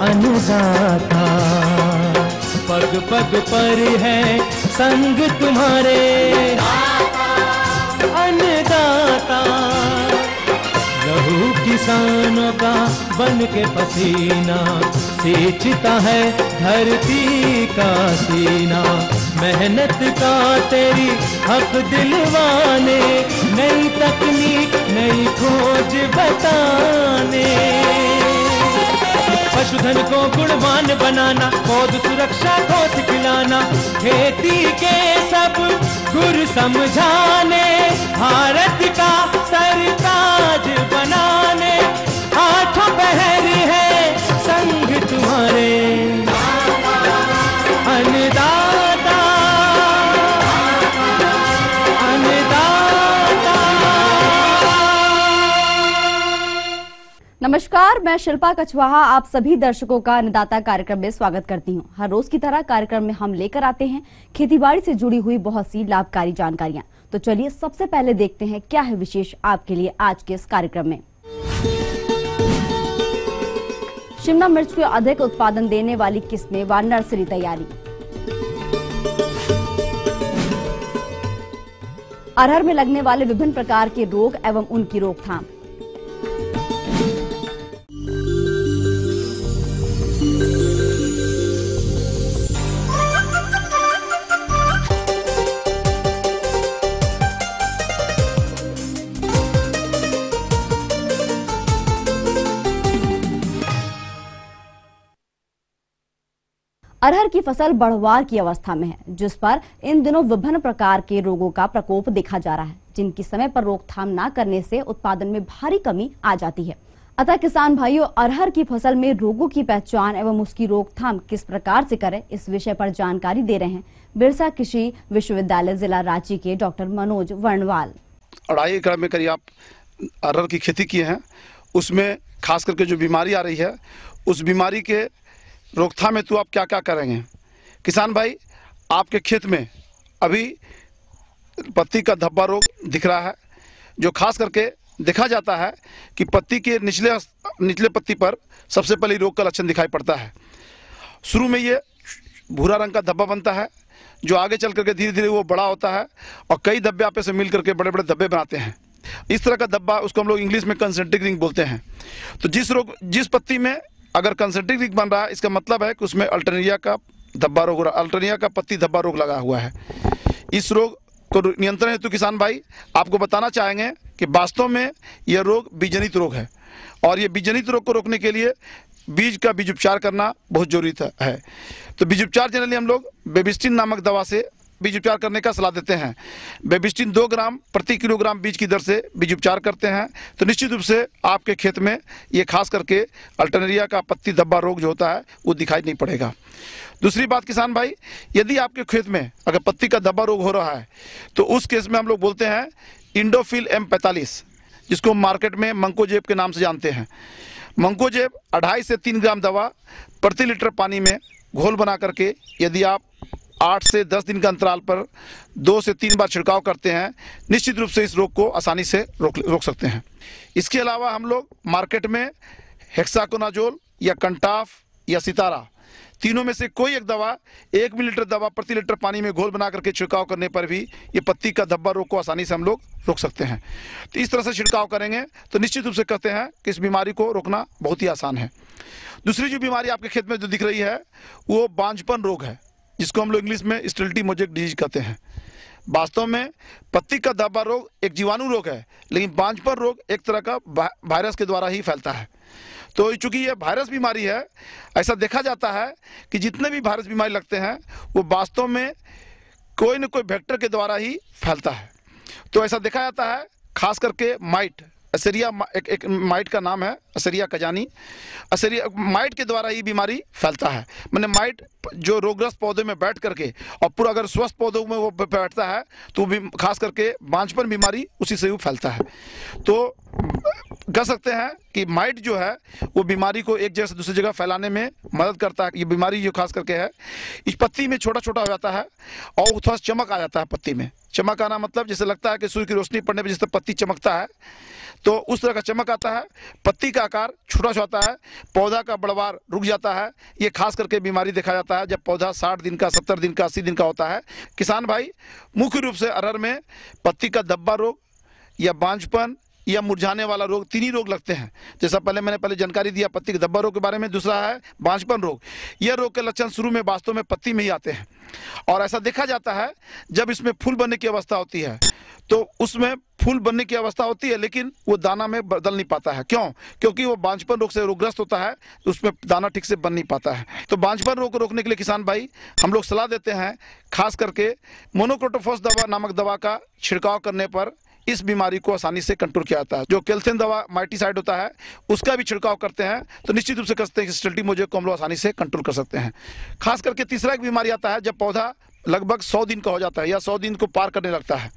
अन्नदाता। पग पग पर है संग तुम्हारे अन्नदाता। लहू किसानों का बन के पसीना सींचता है धरती का सीना। मेहनत का तेरी हक दिलवाने, नई तकनीक नई खोज बताने। पशुधन को गुणवान बनाना, पौध सुरक्षा को सिखलाना, खेती के सब गुर समझाने, भारत का सरताज बनाने। आठों पहर है संग तुम्हारे अन्नदाता अन्नदाता। नमस्कार, मैं शिल्पा कछवाहा आप सभी दर्शकों का अन्नदाता कार्यक्रम में स्वागत करती हूं। हर रोज की तरह कार्यक्रम में हम लेकर आते हैं खेतीबाड़ी से जुड़ी हुई बहुत सी लाभकारी जानकारियां। तो चलिए सबसे पहले देखते हैं क्या है विशेष आपके लिए आज के इस कार्यक्रम में। शिमला मिर्च को अधिक उत्पादन देने वाली किस्में व नर्सरी तैयारी। अरहर में लगने वाले विभिन्न प्रकार के रोग एवं उनकी रोकथाम। अरहर की फसल बढ़वार की अवस्था में है, जिस पर इन दिनों विभिन्न प्रकार के रोगों का प्रकोप देखा जा रहा है, जिनकी समय पर रोकथाम न करने से उत्पादन में भारी कमी आ जाती है। अतः किसान भाइयों, अरहर की फसल में रोगों की पहचान एवं उसकी रोकथाम किस प्रकार से करें, इस विषय पर जानकारी दे रहे हैं बिरसा कृषि विश्वविद्यालय जिला रांची के डॉक्टर मनोज वर्णवाल। 2.5 एकड़ में करीब आप अरहर की खेती किए हैं, उसमें खास करके जो बीमारी आ रही है, उस बीमारी के रोकथाम में तो आप क्या क्या करेंगे? किसान भाई, आपके खेत में अभी पत्ती का धब्बा रोग दिख रहा है, जो खास करके देखा जाता है कि पत्ती के निचले पत्ती पर सबसे पहले रोग का लक्षण दिखाई पड़ता है। शुरू में ये भूरा रंग का धब्बा बनता है, जो आगे चल करके धीरे धीरे वो बड़ा होता है और कई धब्बे आपस में मिल करके बड़े बड़े धब्बे बनाते हैं। इस तरह का धब्बा, उसको हम लोग इंग्लिश में कंसेंट्रिक रिंग बोलते हैं। तो जिस पत्ती में अगर कंसेंट्रिक रिंग बन रहा है, इसका मतलब है कि उसमें अल्टरनेरिया का धब्बा रोग, अल्टरनेरिया का पत्ती धब्बा रोग लगा हुआ है। इस रोग को नियंत्रण हेतु किसान भाई आपको बताना चाहेंगे कि वास्तव में यह रोग बीजजनित रोग है, और ये बीजजनित रोग को रोकने के लिए बीज का बीज उपचार करना बहुत जरूरी है। तो बीज उपचार जनरली हम लोग बेबिस्टिन नामक दवा से बीज उपचार करने का सलाह देते हैं। बेबिस्टिन 2 ग्राम प्रति किलोग्राम बीज की दर से बीज उपचार करते हैं, तो निश्चित रूप से आपके खेत में ये खास करके अल्टरनेरिया का पत्ती धब्बा रोग जो होता है वो दिखाई नहीं पड़ेगा। दूसरी बात किसान भाई, यदि आपके खेत में अगर पत्ती का धब्बा रोग हो रहा है, तो उस केस में हम लोग बोलते हैं इंडोफिल M45, जिसको मार्केट में मंकोजेब के नाम से जानते हैं। मंकोजेब 2.5 से 3 ग्राम दवा प्रति लीटर पानी में घोल बना करके यदि आप 8 से 10 दिन के अंतराल पर 2 से 3 बार छिड़काव करते हैं, निश्चित रूप से इस रोग को आसानी से रोक सकते हैं। इसके अलावा हम लोग मार्केट में हेक्साकोनाजोल या कंटाफ या सितारा, तीनों में से कोई एक दवा 1 मिलीलीटर दवा प्रति लीटर पानी में घोल बना करके छिड़काव करने पर भी ये पत्ती का धब्बा रोग को आसानी से हम लोग रोक सकते हैं। तो इस तरह से छिड़काव करेंगे तो निश्चित रूप से कहते हैं कि इस बीमारी को रोकना बहुत ही आसान है। दूसरी जो बीमारी आपके खेत में जो दिख रही है वो बांझपन रोग है, जिसको हम लोग इंग्लिश में स्टिल्टी मोजेक डिजीज कहते हैं। वास्तव में पत्ती का धब्बा रोग एक जीवाणु रोग है, लेकिन बांझपन रोग एक तरह का वायरस के द्वारा ही फैलता है। तो चूंकि ये वायरस बीमारी है, ऐसा देखा जाता है कि जितने भी वायरस बीमारी लगते हैं वो वास्तव में कोई न कोई वेक्टर के द्वारा ही फैलता है। तो ऐसा देखा जाता है, खास करके माइट, असेरिया एक माइट का नाम है असेरिया कजानी, असेरिया माइट के द्वारा ही बीमारी फैलता है। मैंने माइट जो रोगग्रस्त पौधे में बैठ करके और पूरा अगर स्वस्थ पौधों में वो बैठता है तो भी खास करके बांझपन बीमारी उसी से ही फैलता है। तो कह सकते हैं कि माइट जो है वो बीमारी को एक जगह से दूसरी जगह फैलाने में मदद करता है। ये बीमारी जो खास करके है, इस पत्ती में छोटा छोटा हो जाता है और थोड़ा चमक आ जाता है पत्ती में। चमक आना मतलब जैसे लगता है कि सूर्य की रोशनी पड़ने पर जिस तरह पत्ती चमकता है, तो उस तरह का चमक आता है, पत्ती का आकार छोटा सा होता है, पौधा का बढ़वार रुक जाता है। ये खास करके बीमारी देखा जाता है जब पौधा 60 दिन का, 70 दिन का, 80 दिन का होता है। किसान भाई, मुख्य रूप से अरहर में पत्ती का धब्बा रोग या बांझपन या मुरझाने वाला रोग, 3 ही रोग लगते हैं। जैसा मैंने जानकारी दिया पत्ती के धब्बा रोग के बारे में, दूसरा है बांझपन रोग। यह रोग के लक्षण शुरू में वास्तव में पत्ती में ही आते हैं और ऐसा देखा जाता है जब इसमें फूल बनने की अवस्था होती है, तो उसमें फूल बनने की अवस्था होती है लेकिन वो दाना में बदल नहीं पाता है। क्यों? क्योंकि वो बांझपन रोग से रोगग्रस्त होता है, तो उसमें दाना ठीक से बन नहीं पाता है। तो बांझपन रोग को रोकने के लिए किसान भाई हम लोग सलाह देते हैं, खास करके मोनोक्रोटोफॉस दवा नामक दवा का छिड़काव करने पर इस बीमारी को आसानी से कंट्रोल किया जाता है। जो कैल्शियम दवा माइटिसाइड होता है उसका भी छिड़काव करते हैं तो निश्चित रूप से कहते हैं कि स्टिल्टी मोजे को हम लोग आसानी से कंट्रोल कर सकते हैं। खास करके तीसरा एक बीमारी आता है जब पौधा लगभग 100 दिन का हो जाता है या 100 दिन को पार करने लगता है,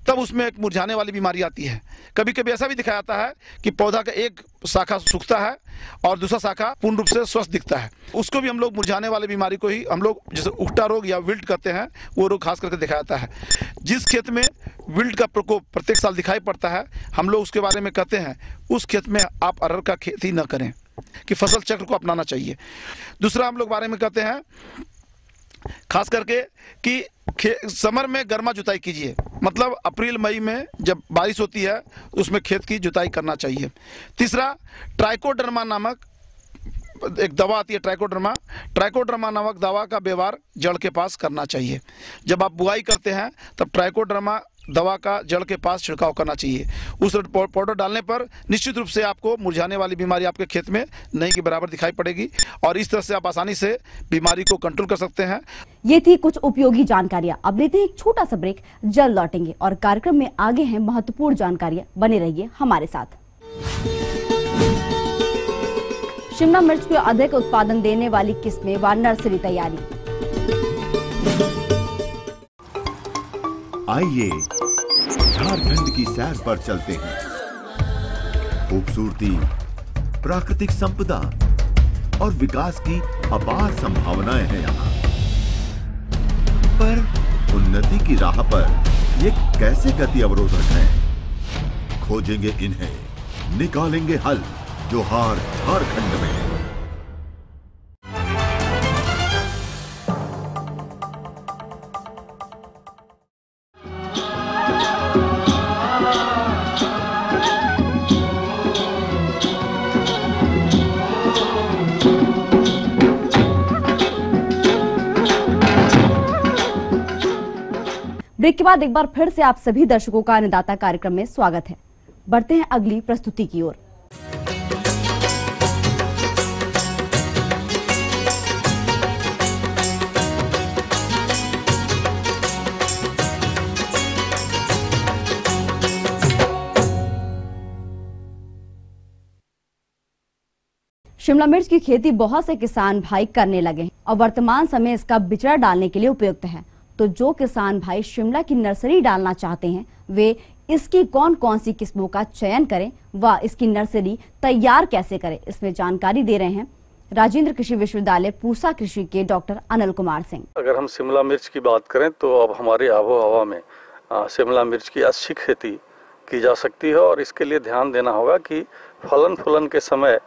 तब उसमें एक मुरझाने वाली बीमारी आती है। कभी कभी ऐसा भी दिखाया जाता है कि पौधा का एक शाखा सूखता है और दूसरा शाखा पूर्ण रूप से स्वस्थ दिखता है। उसको भी हम लोग मुरझाने वाली बीमारी को ही हम लोग जैसे उकटा रोग या विल्ट कहते हैं, वो रोग खास करके दिखाया जाता है। जिस खेत में विल्ट का प्रकोप प्रत्येक साल दिखाई पड़ता है, हम लोग उसके बारे में कहते हैं उस खेत में आप अरहर का खेती न करें, कि फसल चक्र को अपनाना चाहिए। दूसरा हम लोग बारे में कहते हैं खास करके कि समर में गर्मा जुताई कीजिए, मतलब अप्रैल मई में जब बारिश होती है उसमें खेत की जुताई करना चाहिए। तीसरा, ट्राइकोडर्मा नामक एक दवा आती है, ट्राइकोडर्मा नामक दवा का व्यवहार जड़ के पास करना चाहिए। जब आप बुआई करते हैं तब ट्राइकोडर्मा दवा का जड़ के पास छिड़काव करना चाहिए। उस पाउडर डालने पर निश्चित रूप से आपको मुरझाने वाली बीमारी आपके खेत में नहीं के बराबर दिखाई पड़ेगी और इस तरह से आप आसानी से बीमारी को कंट्रोल कर सकते हैं। ये थी कुछ उपयोगी जानकारियां। अब लेते हैं एक छोटा सा ब्रेक, जल्द लौटेंगे और कार्यक्रम में आगे हैं महत्वपूर्ण जानकारियां। बने रहिए हमारे साथ। शिमला मिर्च को अधिक उत्पादन देने वाली किस्में व नर्सरी तैयारी। आइए झारखंड की सैर पर चलते हैं। खूबसूरती, प्राकृतिक संपदा और विकास की अपार संभावनाएं हैं यहाँ। पर उन्नति की राह पर ये कैसे गति अवरोधक हैं? खोजेंगे इन्हें, निकालेंगे हल जोहार झारखंड में। ब्रेक के बाद एक बार फिर से आप सभी दर्शकों का अन्नदाता कार्यक्रम में स्वागत है। बढ़ते हैं अगली प्रस्तुति की ओर। शिमला मिर्च की खेती बहुत से किसान भाई करने लगे हैं और वर्तमान समय इसका बिचड़ा डालने के लिए उपयुक्त है। तो जो किसान भाई शिमला की नर्सरी डालना चाहते हैं वे इसकी कौन कौन सी किस्मों का चयन करें व इसकी नर्सरी तैयार कैसे करें, इसमें जानकारी दे रहे हैं राजेंद्र कृषि विश्वविद्यालय पूसा कृषि के डॉक्टर अनिल कुमार सिंह। अगर हम शिमला मिर्च की बात करें तो अब हमारे आबो हवा में शिमला मिर्च की अच्छी खेती की जा सकती है और इसके लिए ध्यान देना होगा कि फलन के समय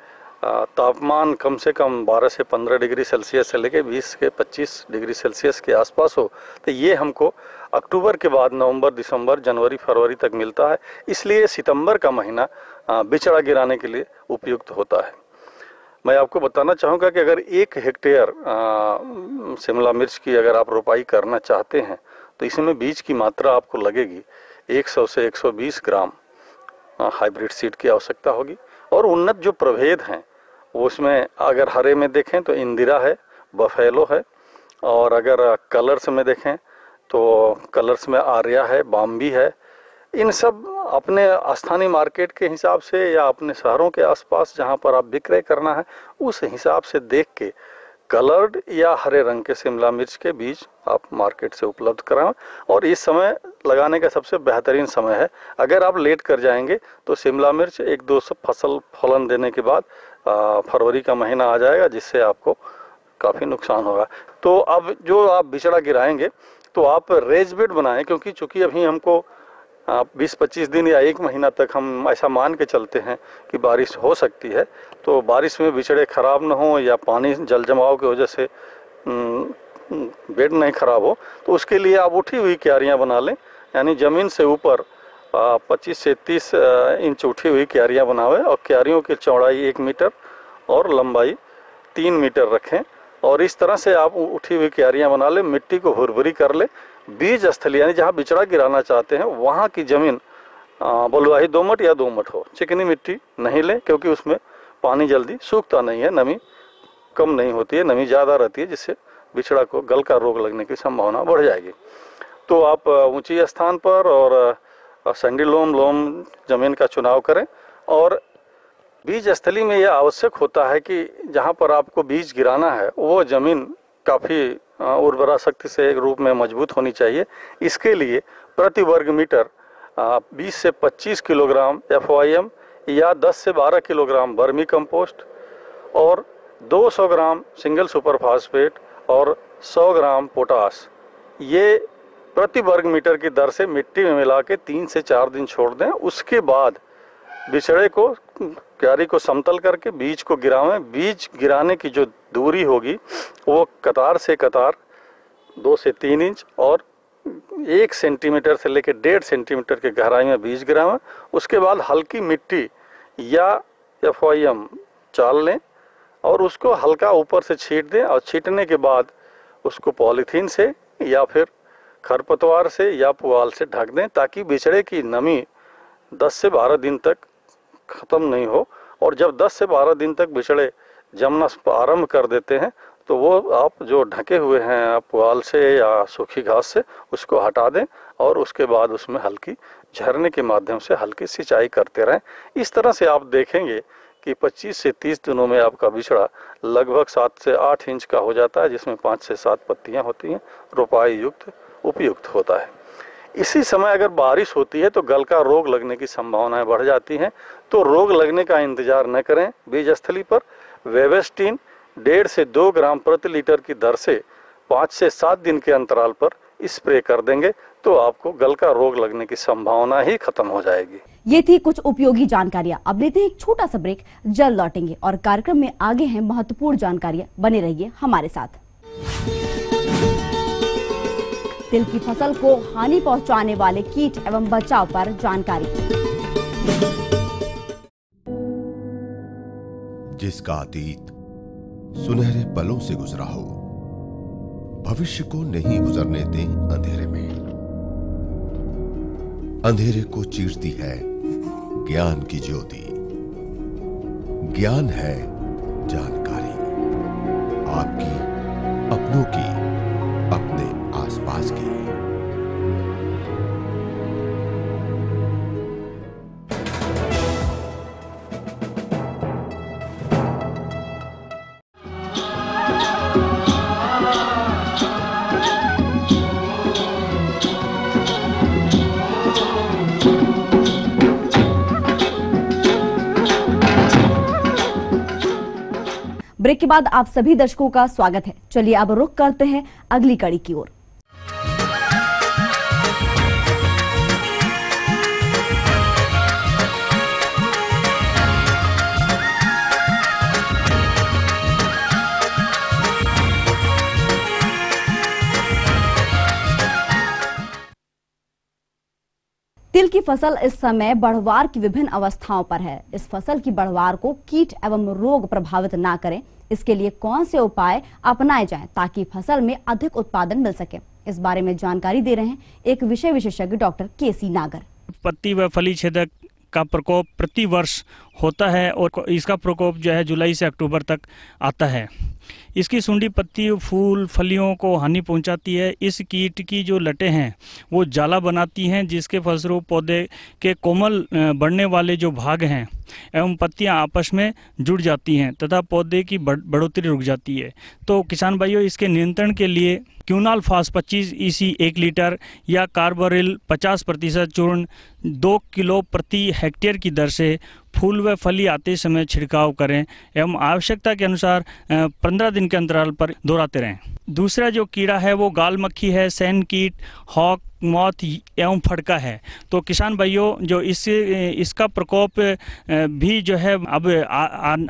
तापमान कम से कम 12 से 15 डिग्री सेल्सियस से लेकर 20 से 25 डिग्री सेल्सियस के आसपास हो। तो ये हमको अक्टूबर के बाद नवंबर, दिसंबर, जनवरी, फरवरी तक मिलता है। इसलिए सितंबर का महीना बिचड़ा गिराने के लिए उपयुक्त होता है। मैं आपको बताना चाहूँगा कि अगर 1 हेक्टेयर शिमला मिर्च की अगर आप रोपाई करना चाहते हैं तो इसमें बीज की मात्रा आपको लगेगी 100 से 120 ग्राम हाइब्रिड सीड की आवश्यकता होगी। और उन्नत जो प्रभेद हैं वो उसमें अगर हरे में देखें तो इंदिरा है, बफेलो है, और अगर कलर्स में देखें तो कलर्स में आर्या है, बाम्बी है। इन सब अपने स्थानीय मार्केट के हिसाब से या अपने शहरों के आसपास जहां पर आप विक्रय करना है उस हिसाब से देख के कलर्ड या हरे रंग के शिमला मिर्च के बीज आप मार्केट से उपलब्ध कराएं। और इस समय लगाने का सबसे बेहतरीन समय है। अगर आप लेट कर जाएंगे तो शिमला मिर्च 1-2 फसल फलन देने के बाद फरवरी का महीना आ जाएगा, जिससे आपको काफ़ी नुकसान होगा। तो अब जो आप बिचड़ा गिराएंगे तो आप रेज बेड बनाएं, क्योंकि चूंकि अभी हमको 20-25 दिन या 1 महीना तक हम ऐसा मान के चलते हैं कि बारिश हो सकती है। तो बारिश में बिचड़े खराब न हो या पानी जल जमाव की वजह से बेड नहीं खराब हो, तो उसके लिए आप उठी हुई क्यारियां बना लें। यानी ज़मीन से ऊपर 25 से 30 इंच उठी हुई क्यारियां बनावें और क्यारियों की चौड़ाई 1 मीटर और लंबाई 3 मीटर रखें। और इस तरह से आप उठी हुई क्यारियां बना लें, मिट्टी को भुरभुरी कर ले। बीज स्थल यानी जहाँ बिचड़ा गिराना चाहते हैं वहाँ की ज़मीन बलुआही दोमट या दोमट हो, चिकनी मिट्टी नहीं लें, क्योंकि उसमें पानी जल्दी सूखता नहीं है, नमी कम नहीं होती है, नमी ज़्यादा रहती है, जिससे बिचड़ा को गल का रोग लगने की संभावना बढ़ जाएगी। तो आप ऊंची स्थान पर और सैंडी लोम ज़मीन का चुनाव करें। और बीज स्थली में यह आवश्यक होता है कि जहाँ पर आपको बीज गिराना है वो ज़मीन काफ़ी उर्वरा शक्ति से एक रूप में मजबूत होनी चाहिए। इसके लिए प्रति वर्ग मीटर 20 से 25 किलोग्राम FOIM या 10 से 12 किलोग्राम वर्मी कंपोस्ट और 200 ग्राम सिंगल सुपर फास्फेट और 100 ग्राम पोटास, ये प्रति वर्ग मीटर की दर से मिट्टी में मिला के 3 से 4 दिन छोड़ दें। उसके बाद बिचड़े को, क्यारी को समतल करके बीज को गिरावें। बीज गिराने की जो दूरी होगी वो कतार से कतार 2 से 3 इंच और 1 सेंटीमीटर से लेकर 1.5 सेंटीमीटर की गहराई में बीज गिरावें। उसके बाद हल्की मिट्टी या FOIM चाल लें और उसको हल्का ऊपर से छींट दें। और छींटने के बाद उसको पॉलीथीन से या फिर खरपतवार से या पुआल से ढक दें, ताकि बिचड़े की नमी 10 से 12 दिन तक ख़त्म नहीं हो। और जब 10 से 12 दिन तक बिचड़े जमना आरंभ कर देते हैं तो वो आप जो ढके हुए हैं पुआल से या सूखी घास से उसको हटा दें और उसके बाद उसमें हल्की झरने के माध्यम से हल्की सिंचाई करते रहें। इस तरह से आप देखेंगे कि 25 से 30 दिनों में आपका बिचड़ा लगभग 7 से 8 इंच का हो जाता है, जिसमें 5 से 7 पत्तियां होती हैं, रोपाई युक्त उपयुक्त होता है। इसी समय अगर बारिश होती है तो गल का रोग लगने की संभावनाएं बढ़ जाती हैं। तो रोग लगने का इंतजार न करें, बीज स्थली पर वेवेस्टीन 1.5 से 2 ग्राम प्रति लीटर की दर से 5 से 7 दिन के अंतराल पर स्प्रे कर देंगे तो आपको गल का रोग लगने की संभावना ही खत्म हो जाएगी। ये थी कुछ उपयोगी जानकारियां। अब लेते हैं एक छोटा सा ब्रेक, जल्द लौटेंगे और कार्यक्रम में आगे हैं महत्वपूर्ण जानकारियां। बने रहिए हमारे साथ। तिल की फसल को हानि पहुंचाने वाले कीट एवं बचाव पर जानकारी। जिसका अतीत सुनहरे पलों से गुजरा हो, भविष्य को नहीं गुजरने दें अंधेरे में। अंधेरे को चीरती है ज्ञान की ज्योति। ज्ञान है जानकारी, आपकी, अपनों की, अपने आसपास की। ब्रेक के बाद आप सभी दर्शकों का स्वागत है। चलिए अब रुख करते हैं अगली कड़ी की ओर। तिल की फसल इस समय बढ़वार की विभिन्न अवस्थाओं पर है। इस फसल की बढ़वार को कीट एवं रोग प्रभावित ना करें, इसके लिए कौन से उपाय अपनाए जाएं ताकि फसल में अधिक उत्पादन मिल सके, इस बारे में जानकारी दे रहे हैं एक विषय विशेषज्ञ डॉक्टर केसी नागर। पत्ती व फली छेदक का प्रकोप प्रति वर्ष होता है और इसका प्रकोप जो है जुलाई से अक्टूबर तक आता है। इसकी सूंडी पत्ती, फूल, फलियों को हानि पहुंचाती है। इस कीट की जो लटें हैं वो जाला बनाती हैं, जिसके फलस्वरूप पौधे के कोमल बढ़ने वाले जो भाग हैं एवं पत्तियां आपस में जुड़ जाती हैं तथा पौधे की बढ़ोतरी रुक जाती है। तो किसान भाइयों, इसके नियंत्रण के लिए क्यूनाल फास 25 EC 1 लीटर या कार्बोरिल 50% चूर्ण 2 किलो प्रति हेक्टेयर की दर से फूल व फली आते समय छिड़काव करें एवं आवश्यकता के अनुसार 15 दिन के अंतराल पर दोहराते रहें। दूसरा जो कीड़ा है वो गाल मक्खी है, सैन कीट, हॉक मौत एवं फड़का है। तो किसान भाइयों, जो इसका प्रकोप भी जो है अब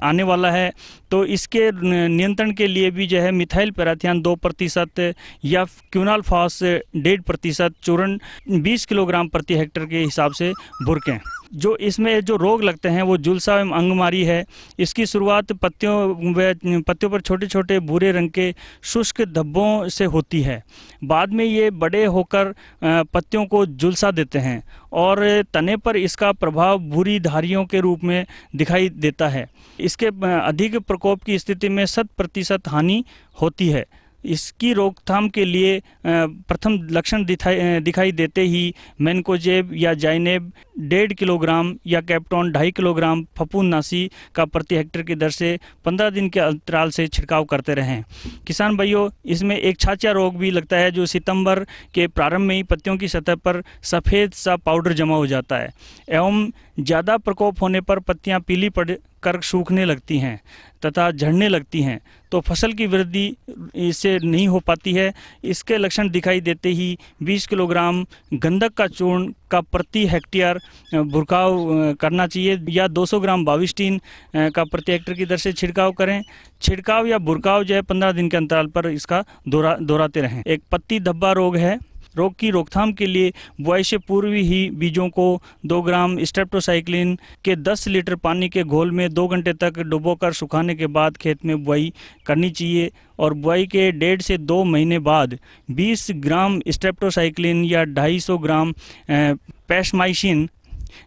आने वाला है, तो इसके नियंत्रण के लिए भी जो है मिथाइल पैराथियन 2% या क्विनालफास 1.5% चूर्ण 20 किलोग्राम प्रति हेक्टेयर के हिसाब से बुरकें। जो इसमें जो रोग लगते हैं वो झुलसा एवं अंगमारी है। इसकी शुरुआत पत्तियों पर छोटे छोटे भूरे रंग के शुष्क धब्बों से होती है। बाद में ये बड़े होकर पत्तियों को झुलसा देते हैं और तने पर इसका प्रभाव भूरी धारियों के रूप में दिखाई देता है। इसके अधिक प्रकोप की स्थिति में 100% हानि होती है। इसकी रोकथाम के लिए प्रथम लक्षण दिखाई देते ही मैनकोजेब या जाइनेब 1.5 किलोग्राम या कैप्टॉन 2.5 किलोग्राम फफूंदनाशी का प्रति हेक्टेयर की दर से 15 दिन के अंतराल से छिड़काव करते रहें। किसान भाइयों, इसमें एक छाछा रोग भी लगता है जो सितंबर के प्रारंभ में ही पत्तियों की सतह पर सफ़ेद सा पाउडर जमा हो जाता है एवं ज़्यादा प्रकोप होने पर पत्तियां पीली पड़ कर सूखने लगती हैं तथा झड़ने लगती हैं, तो फसल की वृद्धि इससे नहीं हो पाती है। इसके लक्षण दिखाई देते ही 20 किलोग्राम गंधक का चूर्ण का प्रति हेक्टेयर बुरकाव करना चाहिए या 200 ग्राम बाविस्टीन का प्रति हेक्टेयर की दर से छिड़काव करें। छिड़काव या बुरकाव जो है 15 दिन के अंतराल पर इसका दोहराते रहें। एक पत्ती धब्बा रोग है। रोग की रोकथाम के लिए बुआई से पूर्व ही बीजों को 2 ग्राम स्ट्रेप्टोसाइक्लिन के 10 लीटर पानी के घोल में 2 घंटे तक डुबोकर सुखाने के बाद खेत में बुआई करनी चाहिए और बुआई के 1.5 से 2 महीने बाद 20 ग्राम स्ट्रेप्टोसाइक्लिन या 250 ग्राम पैस्माइसिन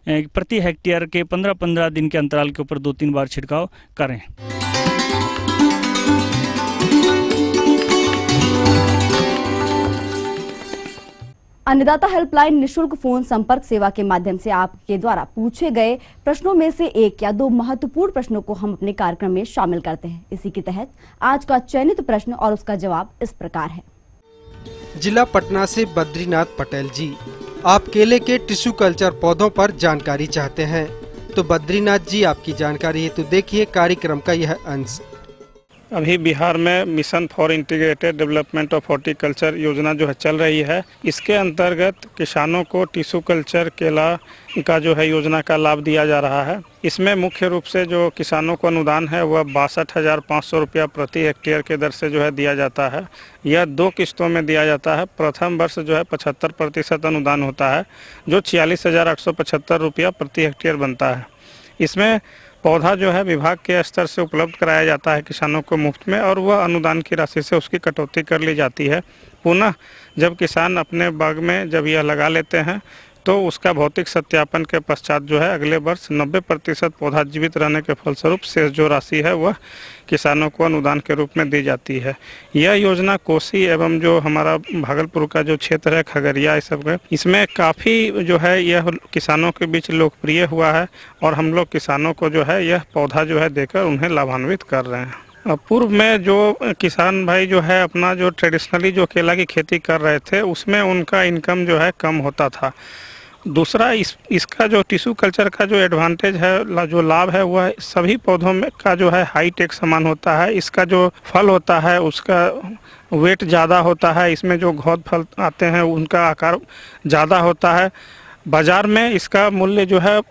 प्रति हेक्टेयर के 15-15 दिन के अंतराल के ऊपर 2-3 बार छिड़काव करें। अन्नदाता हेल्पलाइन निशुल्क फोन संपर्क सेवा के माध्यम से आपके द्वारा पूछे गए प्रश्नों में से 1 या 2 महत्वपूर्ण प्रश्नों को हम अपने कार्यक्रम में शामिल करते हैं। इसी के तहत आज का चयनित प्रश्न और उसका जवाब इस प्रकार है। जिला पटना से बद्रीनाथ पटेल जी, आप केले के टिश्यू कल्चर पौधों पर जानकारी चाहते हैं, तो बद्रीनाथ जी आपकी जानकारी हेतु देखिए कार्यक्रम का यह अंश। अभी बिहार में mission for integrated development of horticulture योजना जो है चल रही है। इसके अंतर्गत किसानों को टिश्यू कल्चर केला का जो है योजना का लाभ दिया जा रहा है। इसमें मुख्य रूप से जो किसानों को अनुदान है वह 62,500 रुपया प्रति हेक्टेयर के दर से जो है दिया जाता है। यह 2 किस्तों में दिया जाता है। प्रथम वर्ष जो है 75% अनुदान होता है जो 46,875 रुपया प्रति हेक्टेयर बनता है। इसमें पौधा जो है विभाग के स्तर से उपलब्ध कराया जाता है किसानों को मुफ्त में और वह अनुदान की राशि से उसकी कटौती कर ली जाती है। पुनः जब किसान अपने बाग में जब यह लगा लेते हैं तो उसका भौतिक सत्यापन के पश्चात जो है अगले वर्ष 90% पौधा जीवित रहने के फलस्वरूप शेष जो राशि है वह किसानों को अनुदान के रूप में दी जाती है। यह योजना कोसी एवं जो हमारा भागलपुर का जो क्षेत्र है खगड़िया इस सब इसमें काफ़ी जो है यह किसानों के बीच लोकप्रिय हुआ है और हम लोग किसानों को जो है यह पौधा जो है देकर उन्हें लाभान्वित कर रहे हैं। पूर्व में जो किसान भाई जो है अपना जो ट्रेडिशनली जो केला की खेती कर रहे थे उसमें उनका इनकम जो है कम होता था। दूसरा इसका जो टिश्यू कल्चर का जो एडवांटेज है, जो लाभ है, वह सभी पौधों में का जो है हाई टेक समान होता है। इसका जो फल होता है उसका वेट ज़्यादा होता है। इसमें जो घौद फल आते हैं उनका आकार ज़्यादा होता है। बाज़ार में इसका मूल्य जो है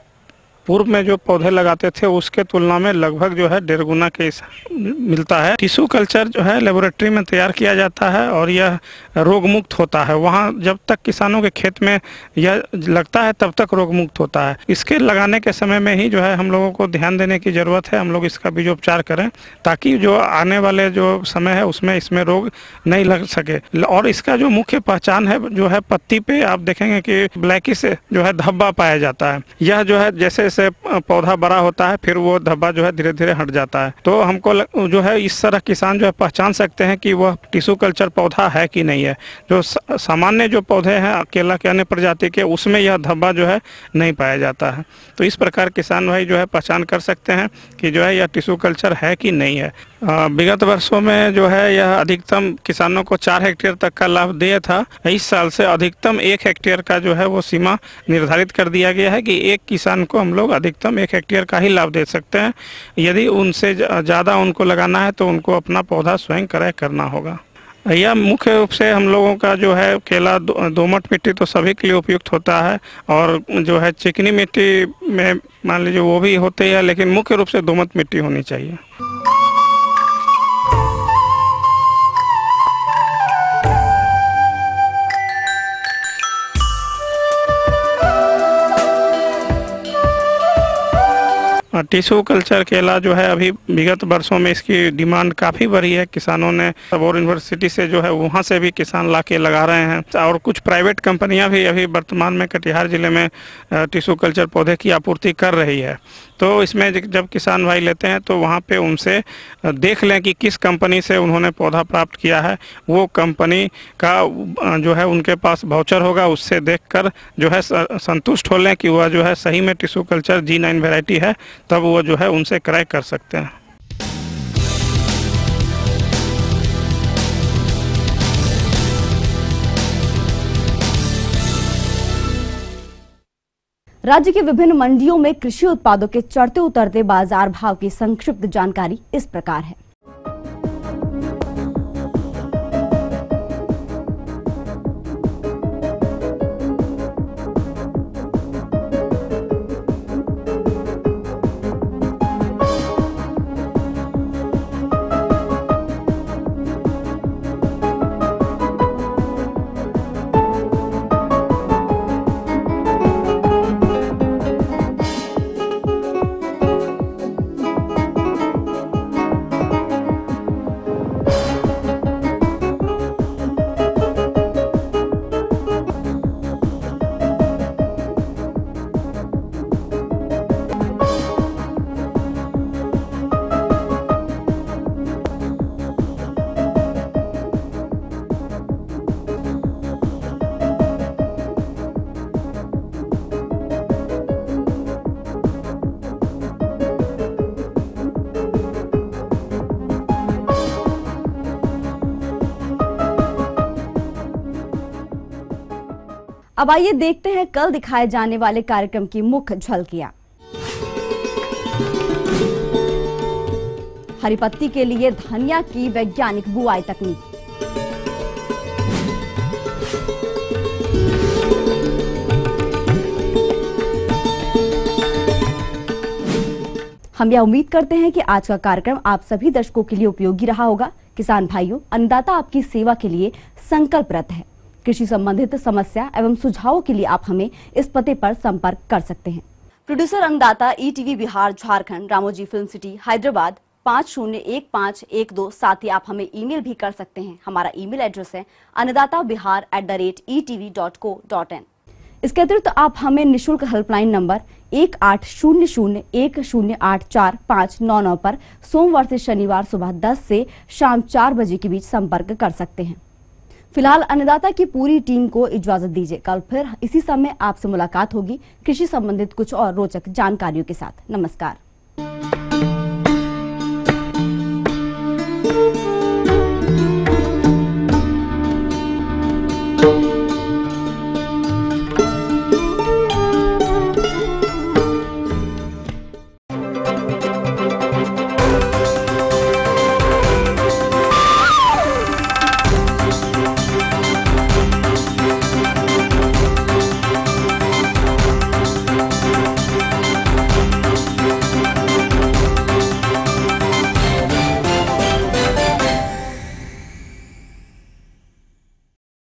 पूर्व में जो पौधे लगाते थे उसके तुलना में लगभग जो है 1.5 गुना के मिलता है। टिश्यू कल्चर जो है लेबोरेटरी में तैयार किया जाता है और यह रोग मुक्त होता है। वहाँ जब तक किसानों के खेत में यह लगता है तब तक रोग मुक्त होता है। इसके लगाने के समय में ही जो है हम लोगों को ध्यान देने की ज़रूरत है। हम लोग इसका बीजोपचार करें ताकि जो आने वाले जो समय है उसमें इसमें रोग नहीं लग सके। और इसका जो मुख्य पहचान है जो है पत्ती पे आप देखेंगे कि ब्लैकिश जो है धब्बा पाया जाता है। यह जो है जैसे से पौधा बड़ा होता है फिर वो धब्बा जो है धीरे धीरे हट जाता है। तो हमको जो है इस तरह किसान जो है पहचान सकते हैं कि वह टिश्यू कल्चर पौधा है कि नहीं है। जो सामान्य जो पौधे हैं केला के अन्य प्रजाति के उसमें यह धब्बा जो है नहीं पाया जाता है। तो इस प्रकार किसान भाई जो है पहचान कर सकते हैं कि जो है यह टिश्यू कल्चर है कि नहीं है। विगत वर्षों में जो है यह अधिकतम किसानों को 4 हेक्टेयर तक का लाभ दिया था। इस साल से अधिकतम 1 हेक्टेयर का जो है वो सीमा निर्धारित कर दिया गया है कि एक किसान को हम लोग अधिकतम 1 हेक्टेयर का ही लाभ दे सकते हैं। यदि उनसे ज़्यादा उनको लगाना है तो उनको अपना पौधा स्वयं क्रय करना होगा। भैया मुख्य रूप से हम लोगों का जो है केला दोमट मिट्टी तो सभी के लिए उपयुक्त होता है, और जो है चिकनी मिट्टी में मान लीजिए वो भी होते हैं, लेकिन मुख्य रूप से दोमट मिट्टी होनी चाहिए। टिश्यू कल्चर केला जो है अभी विगत वर्षों में इसकी डिमांड काफ़ी बढ़ी है। किसानों ने सबौर यूनिवर्सिटी से जो है वहाँ से भी किसान ला के लगा रहे हैं, और कुछ प्राइवेट कंपनियां भी अभी वर्तमान में कटिहार जिले में टिश्यू कल्चर पौधे की आपूर्ति कर रही है। तो इसमें जब किसान भाई लेते हैं तो वहाँ पे उनसे देख लें कि किस कंपनी से उन्होंने पौधा प्राप्त किया है, वो कंपनी का जो है उनके पास वाउचर होगा, उससे देखकर जो है संतुष्ट हो लें कि वह जो है सही में टिश्यू कल्चर G9 वैरायटी है, तब वो जो है उनसे क्रय कर सकते हैं। राज्य की विभिन्न मंडियों में कृषि उत्पादों के चढ़ते उतरते बाजार भाव की संक्षिप्त जानकारी इस प्रकार है। अब आइए देखते हैं कल दिखाए जाने वाले कार्यक्रम की मुख्य झलकियां। हरी पत्ती के लिए धनिया की वैज्ञानिक बुआई तकनीक, हम यह उम्मीद करते हैं कि आज का कार्यक्रम आप सभी दर्शकों के लिए उपयोगी रहा होगा। किसान भाइयों, अन्नदाता आपकी सेवा के लिए संकल्परत है। कृषि संबंधित समस्या एवं सुझावों के लिए आप हमें इस पते पर संपर्क कर सकते हैं। प्रोड्यूसर अन्नदाता ETV Bihar Jharkhand, Ramoji film city Hyderabad 501512। साथ ही आप हमें ईमेल भी कर सकते हैं। हमारा ईमेल एड्रेस है annadatabihar@etv.co.in। इसके अतिरिक्त आप हमें निःशुल्क हेल्पलाइन नंबर 180010845999 पर सोमवार से शनिवार सुबह 10 से शाम 4 बजे के बीच संपर्क कर सकते हैं। फिलहाल अन्नदाता की पूरी टीम को इजाजत दीजिए। कल फिर इसी समय आपसे मुलाकात होगी कृषि संबंधित कुछ और रोचक जानकारियों के साथ। नमस्कार।